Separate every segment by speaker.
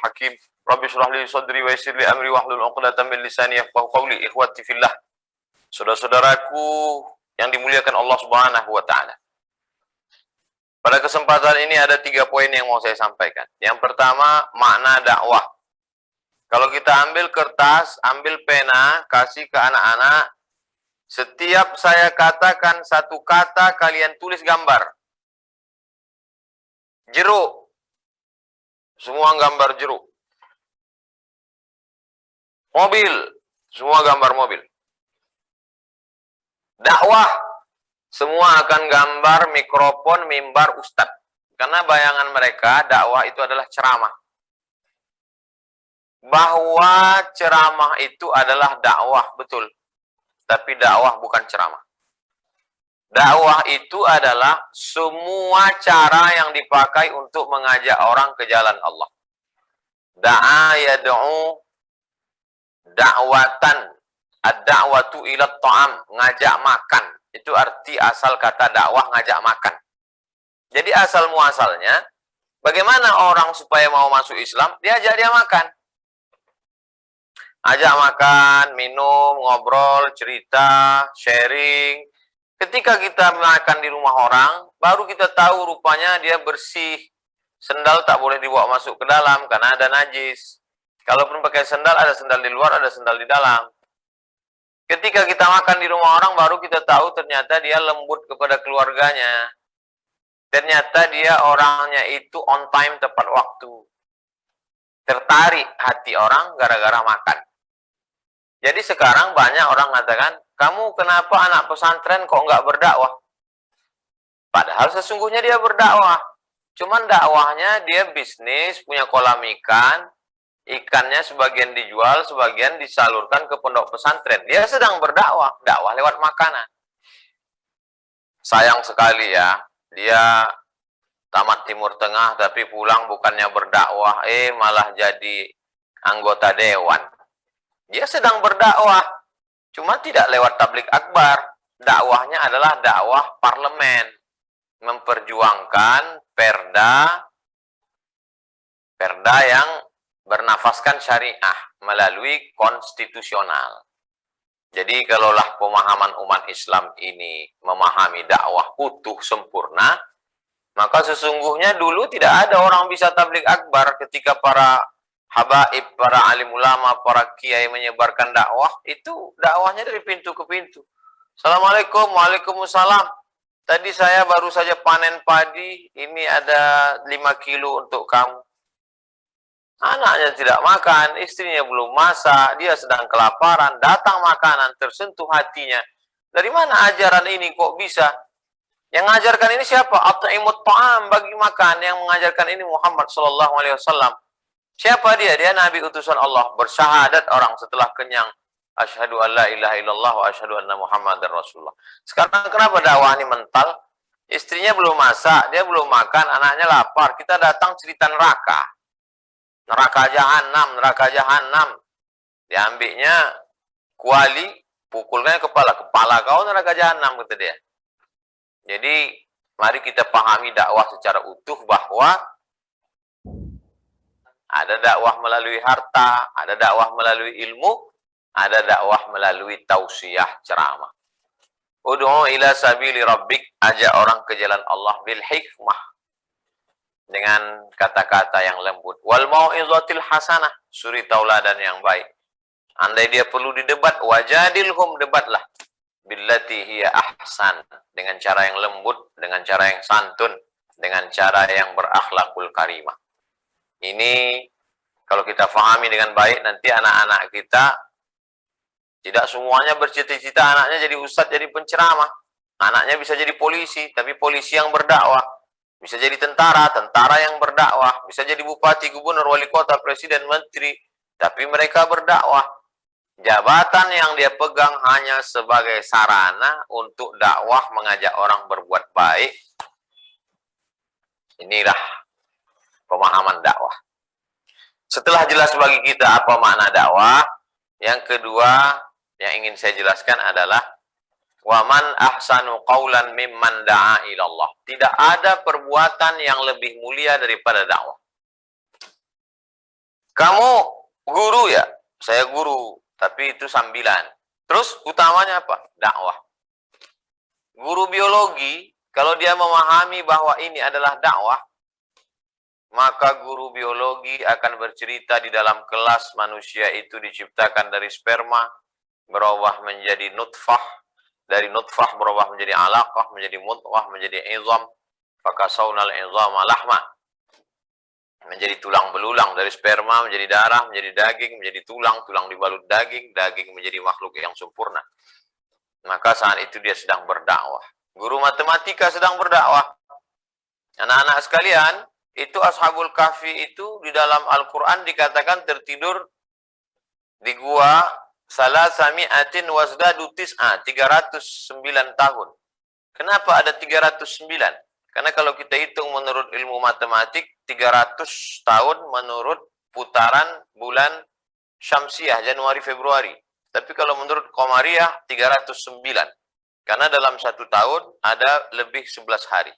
Speaker 1: hakim. Rabbi shrah li sadri wa yassir li amri wahlul 'uqdatam min lisani yafqahu qawli. Ikhwati fillah. Saudara-saudaraku yang dimuliakan Allah Subhanahu wa taala. Pada kesempatan ini ada 3 poin yang mau saya sampaikan. Yang pertama, makna dakwah. Kalau kita ambil kertas, ambil pena, kasih ke anak-anak, setiap saya katakan satu kata, kalian tulis gambar. Jeruk. Semua gambar jeruk. Mobil. Semua gambar mobil. Dakwah. Semua akan gambar mikrofon, mimbar, ustadz. Karena bayangan mereka, dakwah itu adalah ceramah. Bahwa ceramah itu adalah dakwah, betul. Tapi dakwah bukan ceramah. Dakwah itu adalah semua cara yang dipakai untuk mengajak orang ke jalan Allah. Da'a yad'u da'watan. Ad-da'watu ila ta'am. Ngajak makan. Itu arti asal kata dakwah, ngajak makan. Jadi asal muasalnya, bagaimana orang supaya mau masuk Islam, diajak dia makan. Ajak makan, minum, ngobrol, cerita, sharing. Ketika kita makan di rumah orang, baru kita tahu rupanya dia bersih. Sendal tak boleh dibawa masuk ke dalam karena ada najis. Kalaupun pakai sendal, ada sendal di luar, ada sendal di dalam. Ketika kita makan di rumah orang, baru kita tahu ternyata dia lembut kepada keluarganya. Ternyata dia orangnya itu on time, tepat waktu. Tertarik hati orang gara-gara makan. Jadi sekarang banyak orang mengatakan, kamu kenapa anak pesantren kok nggak berdakwah? Padahal sesungguhnya dia berdakwah. Cuman dakwahnya dia bisnis, punya kolam ikan. Ikannya sebagian dijual, sebagian disalurkan ke pondok pesantren. Dia sedang berdakwah, dakwah lewat makanan. Sayang sekali ya, dia tamat Timur Tengah tapi pulang bukannya berdakwah, malah jadi anggota dewan. Dia sedang berdakwah, cuma tidak lewat tablik akbar. Dakwahnya adalah dakwah parlemen, memperjuangkan perda yang bernafaskan syariah melalui konstitusional. Jadi kalaulah pemahaman umat Islam ini memahami dakwah utuh sempurna, maka sesungguhnya dulu tidak ada orang bisa tablik akbar ketika para habaib, para alim ulama, para kiai menyebarkan dakwah, itu dakwahnya dari pintu ke pintu. Assalamualaikum, waalaikumsalam. Tadi saya baru saja panen padi, ini ada 5 kilo untuk kamu. Anaknya tidak makan, istrinya belum masak, dia sedang kelaparan, datang makanan, tersentuh hatinya. Dari mana ajaran ini kok bisa? Yang mengajarkan ini siapa? At'imut ta'am, bagi makan. Yang mengajarkan ini Muhammad sallallahu alaihi wasallam. Siapa dia? Dia Nabi utusan Allah. Bersyahadat orang setelah kenyang. Asyhadu an la ilaha illallah wa asyhadu anna Muhammadar Rasulullah. Sekarang kenapa dakwah ini mental? Istrinya belum masak, dia belum makan, anaknya lapar. Kita datang cerita neraka. Neraka jahanam. Diambilnya kuali, pukulnya kepala kau neraka jahanam, kata dia. Jadi mari kita pahami dakwah secara utuh, bahwa ada dakwah melalui harta, ada dakwah melalui ilmu, ada dakwah melalui tausiah, ceramah. Ud'u ila sabili rabbik, ajak orang ke jalan Allah bil hikmah, dengan kata-kata yang lembut. Wal mau'izatil hasanah, suri tauladan yang baik. Andai dia perlu didebat, wajadilhum, debatlah. Billati hiya ahsan, dengan cara yang lembut, dengan cara yang santun, dengan cara yang berakhlakul karimah. Ini kalau kita fahami dengan baik, nanti anak-anak kita tidak semuanya bercita-cita anaknya jadi ustadz, jadi penceramah. Anaknya bisa jadi polisi, tapi polisi yang berdakwah. Bisa jadi tentara yang berdakwah. Bisa jadi bupati, gubernur, wali kota, presiden, menteri. Tapi mereka berdakwah. Jabatan yang dia pegang hanya sebagai sarana untuk dakwah, mengajak orang berbuat baik. Inilah pemahaman dakwah. Setelah jelas bagi kita apa makna dakwah, yang kedua yang ingin saya jelaskan adalah waman ahsanu qaulan mimman da'a ilallah. Tidak ada perbuatan yang lebih mulia daripada dakwah. Kamu guru ya? Saya guru, tapi itu sambilan. Terus utamanya apa? Dakwah. Guru biologi, kalau dia memahami bahwa ini adalah dakwah, maka guru biologi akan bercerita di dalam kelas manusia itu diciptakan dari sperma, berubah menjadi nutfah, dari nutfah berubah menjadi alaqah, menjadi mudghah, menjadi izam, fakasawnal izama lahma, menjadi tulang belulang, dari sperma menjadi darah, menjadi daging, menjadi tulang, tulang dibalut daging, daging menjadi makhluk yang sempurna. Maka saat itu dia sedang berdakwah. Guru matematika sedang berdakwah. Anak-anak sekalian, itu Ashabul Kahfi itu di dalam Al-Quran dikatakan tertidur di gua salasami'atin wazdadu tis'a, 309 tahun. Kenapa ada 309? Karena kalau kita hitung menurut ilmu matematik, 300 tahun menurut putaran bulan Syamsiah, Januari-Februari. Tapi kalau menurut Qamariyah, 309. Karena dalam satu tahun ada lebih 11 hari.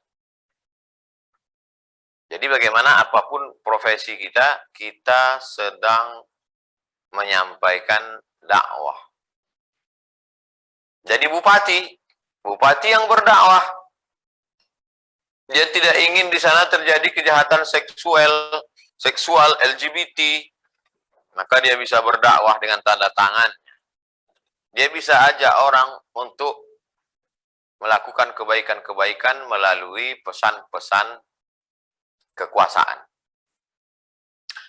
Speaker 1: Jadi bagaimana apapun profesi kita, kita sedang menyampaikan dakwah. Jadi bupati yang berdakwah, dia tidak ingin di sana terjadi kejahatan seksual LGBT, maka dia bisa berdakwah dengan tanda tangan. Dia bisa ajak orang untuk melakukan kebaikan-kebaikan melalui pesan-pesan kekuasaan.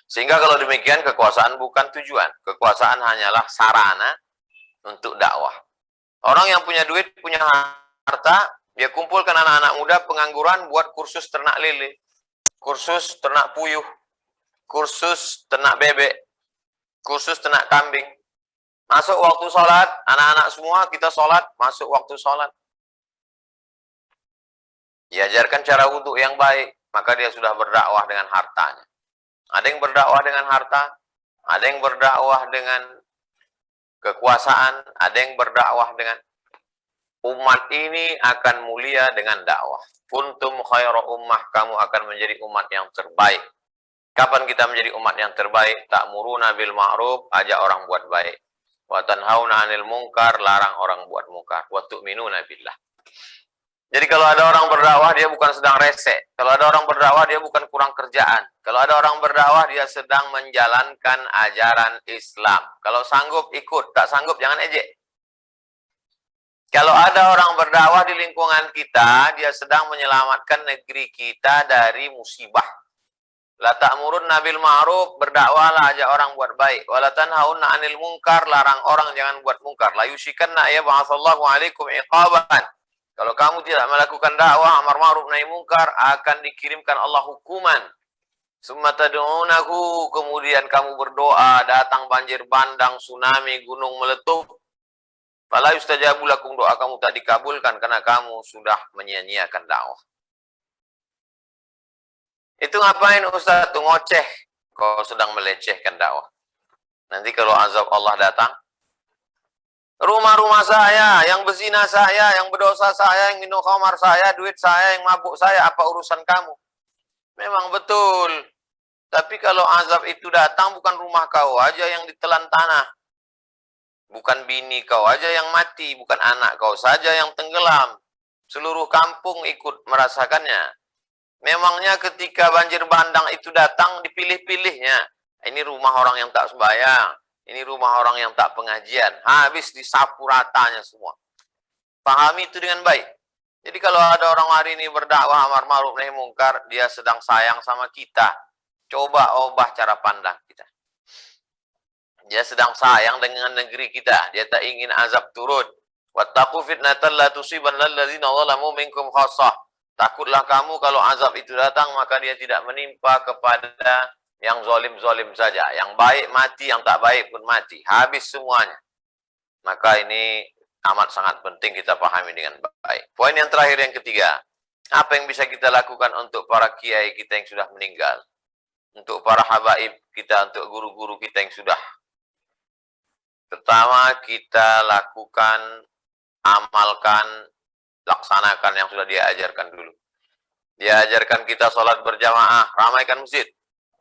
Speaker 1: Sehingga kalau demikian kekuasaan bukan tujuan. Kekuasaan hanyalah sarana untuk dakwah. Orang yang punya duit, punya harta, dia kumpulkan anak-anak muda pengangguran buat kursus ternak lele, kursus ternak puyuh, kursus ternak bebek, kursus ternak kambing. Masuk waktu sholat, anak-anak semua kita sholat, masuk waktu sholat. Diajarkan cara wudhu yang baik, maka dia sudah berdakwah dengan hartanya. Ada yang berdakwah dengan harta, ada yang berdakwah dengan kekuasaan, ada yang berdakwah dengan umat ini akan mulia dengan dakwah. Kuntum khairu ummah, kamu akan menjadi umat yang terbaik. Kapan kita menjadi umat yang terbaik? Ta'muruna bil ma'ruf, ajak orang buat baik. Wa tanhauna 'anil munkar, larang orang buat munkar. Wa tu'minuna billah. Jadi kalau ada orang berdakwah, dia bukan sedang rese. Kalau ada orang berdakwah, dia bukan kurang kerjaan. Kalau ada orang berdakwah, dia sedang menjalankan ajaran Islam. Kalau sanggup, ikut. Tak sanggup, jangan ejek. Kalau ada orang berdakwah di lingkungan kita, dia sedang menyelamatkan negeri kita dari musibah. La ta'murunna bil ma'ruf, berdakwahlah, ajak orang buat baik. Wa la tanhauna 'anil munkar, larang orang jangan buat munkar. La yushikanna ya ba'atsallahu 'alaikum iqaban. Kalau kamu tidak melakukan dakwah amar ma'ruf nahi munkar, akan dikirimkan Allah hukuman. Summa tad'unahu, kemudian kamu berdoa, datang banjir bandang, tsunami, gunung meletup. Fala yustajabu lakum, doa kamu tak dikabulkan karena kamu sudah menyia-nyiakan dakwah. Itu ngapain Ustaz? Itu ngoceh. Kau sedang melecehkan dakwah. Nanti kalau azab Allah datang, rumah-rumah saya, yang berzina saya, yang berdosa saya, yang minum khamar saya, duit saya, yang mabuk saya, apa urusan kamu? Memang betul. Tapi kalau azab itu datang, bukan rumah kau aja yang ditelan tanah. Bukan bini kau aja yang mati, bukan anak kau saja yang tenggelam. Seluruh kampung ikut merasakannya. Memangnya ketika banjir bandang itu datang, dipilih-pilihnya. Ini rumah orang yang tak sembahyang. Ini rumah orang yang tak pengajian. Habis disapu ratanya semua. Pahami itu dengan baik. Jadi kalau ada orang hari ini berdakwah amar ma'ruf nahi munkar, dia sedang sayang sama kita. Coba ubah cara pandang kita. Dia sedang sayang dengan negeri kita. Dia tak ingin azab turun. Wattaqu fitnatan la tusibanna alladzina zalamu minkum khassah. Takutlah kamu kalau azab itu datang, maka dia tidak menimpa kepada yang zalim-zalim saja. Yang baik mati, yang tak baik pun mati. Habis semuanya. Maka ini amat sangat penting kita pahami dengan baik. Poin yang terakhir, yang ketiga. Apa yang bisa kita lakukan untuk para kiai kita yang sudah meninggal? Untuk para habaib kita, untuk guru-guru kita yang sudah. Pertama, kita lakukan, amalkan, laksanakan yang sudah dia ajarkan dulu. Dia ajarkan kita sholat berjamaah, ramaikan masjid.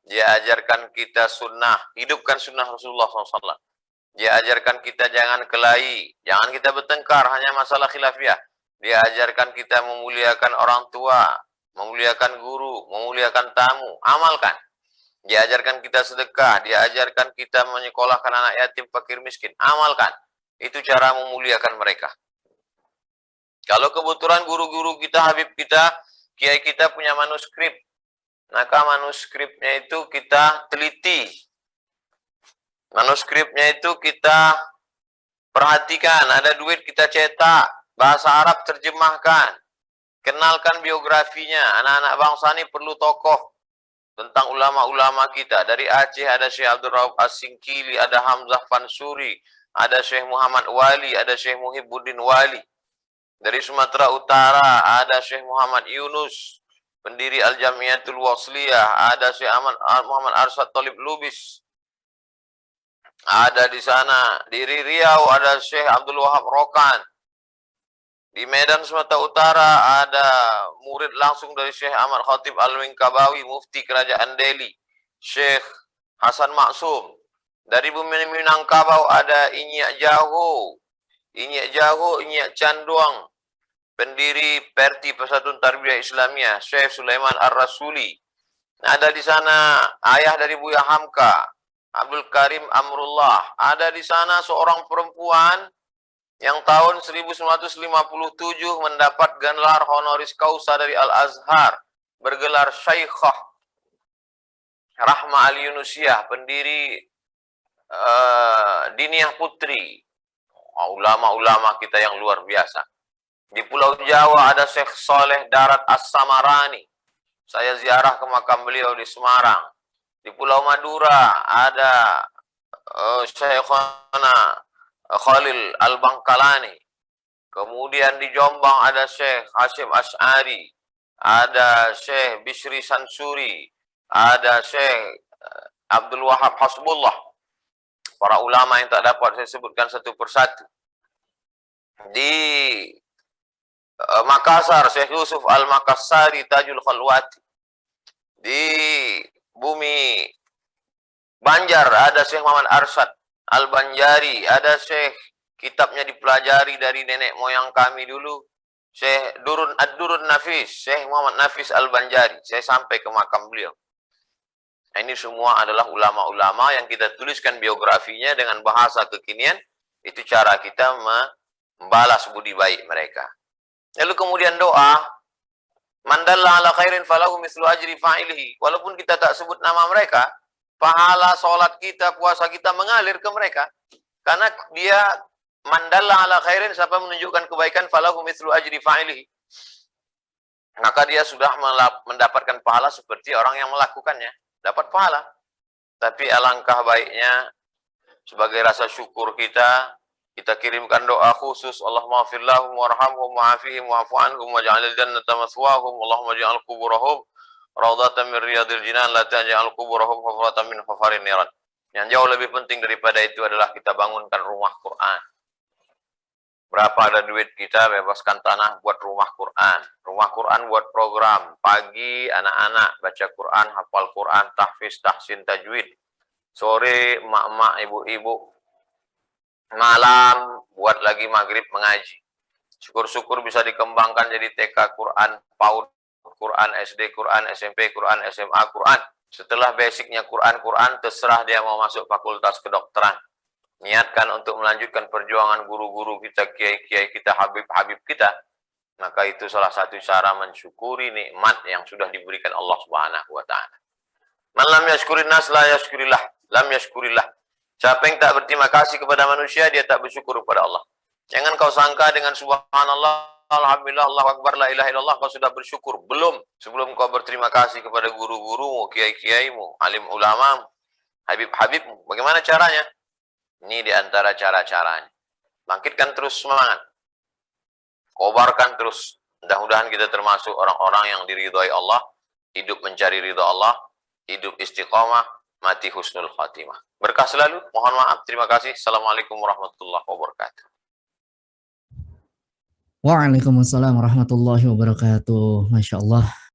Speaker 1: Dia ajarkan kita sunnah, hidupkan sunnah Rasulullah SAW. Dia ajarkan kita jangan kelahi, jangan kita bertengkar hanya masalah khilafiyah. Dia ajarkan kita memuliakan orang tua, memuliakan guru, memuliakan tamu, amalkan. Dia ajarkan kita sedekah, dia ajarkan kita menyekolahkan anak yatim, fakir, miskin, amalkan. Itu cara memuliakan mereka. Kalau kebetulan guru-guru kita, habib kita, kiai kita punya manuskrip, maka manuskripnya itu kita teliti. Manuskripnya itu kita perhatikan, ada duit kita cetak, bahasa Arab terjemahkan, kenalkan biografinya. Anak-anak bangsa ini perlu tokoh tentang ulama-ulama kita. Dari Aceh ada Syekh Abdul Rauf As-Singkili, ada Hamzah Fansuri, ada Syekh Muhammad Wali, ada Syekh Muhibbuddin Wali. Dari Sumatera Utara ada Syekh Muhammad Yunus, pendiri Al-Jamiatul Wasliyah, ada Syekh Muhammad Arsyad Talib Lubis. Ada di sana. Di Riau ada Syekh Abdul Wahab Rokan. Di Medan Sumatera Utara ada murid langsung dari Syekh Ahmad Khatib Al-Minkabawi, mufti kerajaan Delhi, Syekh Hasan Maksum. Dari bumi Minangkabau ada Inyak Jaho, Inyak Canduang, pendiri Perti Persatuan Tarbiyah Islamiyah, Syekh Sulaiman Ar-Rasuli. Ada di sana ayah dari Buya Hamka, Abdul Karim Amrullah. Ada di sana seorang perempuan yang tahun 1957 mendapat gelar honoris causa dari Al-Azhar, bergelar Syaikhah, Rahma Al-Yunusiyah, pendiri Diniyah Putri. Ulama-ulama kita yang luar biasa. Di Pulau Jawa ada Syekh Saleh Darat As-Samarani. Saya ziarah ke makam beliau di Semarang. Di Pulau Madura ada Syekhana Khalil Al-Bangkalani. Kemudian di Jombang ada Syekh Hashim Ash'ari, ada Syekh Bishri Sansuri, ada Syekh Abdul Wahab Hasbullah. Para ulama yang tak dapat saya sebutkan satu persatu. Di Makassar, Syekh Yusuf Al-Makassari Tajul Khalwati. Di bumi Banjar ada Syekh Muhammad Arsyad Al-Banjari, ada Syekh kitabnya dipelajari dari nenek moyang kami dulu, Syekh Ad-Durun Nafis, Syekh Muhammad Nafis Al-Banjari. Saya sampai ke makam beliau. Ini semua adalah ulama-ulama yang kita tuliskan biografinya dengan bahasa kekinian. Itu cara kita membalas budi baik mereka. Lalu kemudian doa, man dalla ala khairin falahu mislu ajri fa'ilihi. Walaupun kita tak sebut nama mereka, pahala sholat kita, puasa kita mengalir ke mereka. Karena dia man dalla ala khairin, siapa menunjukkan kebaikan, falahu mislu ajri fa'ilihi. Maka dia sudah mendapatkan pahala seperti orang yang melakukannya. Dapat pahala. Tapi alangkah baiknya sebagai rasa syukur kita kirimkan doa khusus, Allahumma ighfir lahum warhamhum wa'afihim wa'fu anhum waj'alil jannata mathwahum, Allahumma ij'al quburahum raudhatan min riyadil jinan, la taj'al quburahum hufratan min hufarin niran. Yang jauh lebih penting daripada itu adalah kita bangunkan rumah Quran. Berapa ada duit kita, bebaskan tanah buat rumah Quran. Rumah Quran buat program. Pagi anak-anak baca Quran, hafal Quran, tahfiz, tahsin, tajwid. Sore emak-emak, ibu-ibu. Malam buat lagi maghrib mengaji. Syukur-syukur bisa dikembangkan jadi TK Quran, PAUD Quran, SD Quran, SMP Quran, SMA Quran. Setelah basicnya Quran, terserah dia mau masuk fakultas kedokteran. Niatkan untuk melanjutkan perjuangan guru-guru kita, kiai-kiai kita, habib-habib kita. Maka itu salah satu cara mensyukuri nikmat yang sudah diberikan Allah Subhanahu wa taala. Man lam yashkurin nas la yashkurillah, lam yashkurillah. Siapa yang tak berterima kasih kepada manusia, dia tak bersyukur kepada Allah. Jangan kau sangka dengan subhanallah, alhamdulillah, Allahu akbar, la ilaha illallah kau sudah bersyukur. Belum. Sebelum kau berterima kasih kepada guru-gurumu, kiai-kiaimu, alim ulamamu, habib-habibmu. Bagaimana caranya? Ini di antara cara-caranya. Bangkitkan terus semangat. Kobarkan terus. Mudah-mudahan kita termasuk orang-orang yang diridhoi Allah, hidup mencari ridha Allah, hidup istiqamah, mati husnul khatimah. Berkah selalu. Mohon maaf. Terima kasih. Assalamualaikum warahmatullahi wabarakatuh.
Speaker 2: Waalaikumsalam warahmatullahi wabarakatuh. Masya Allah.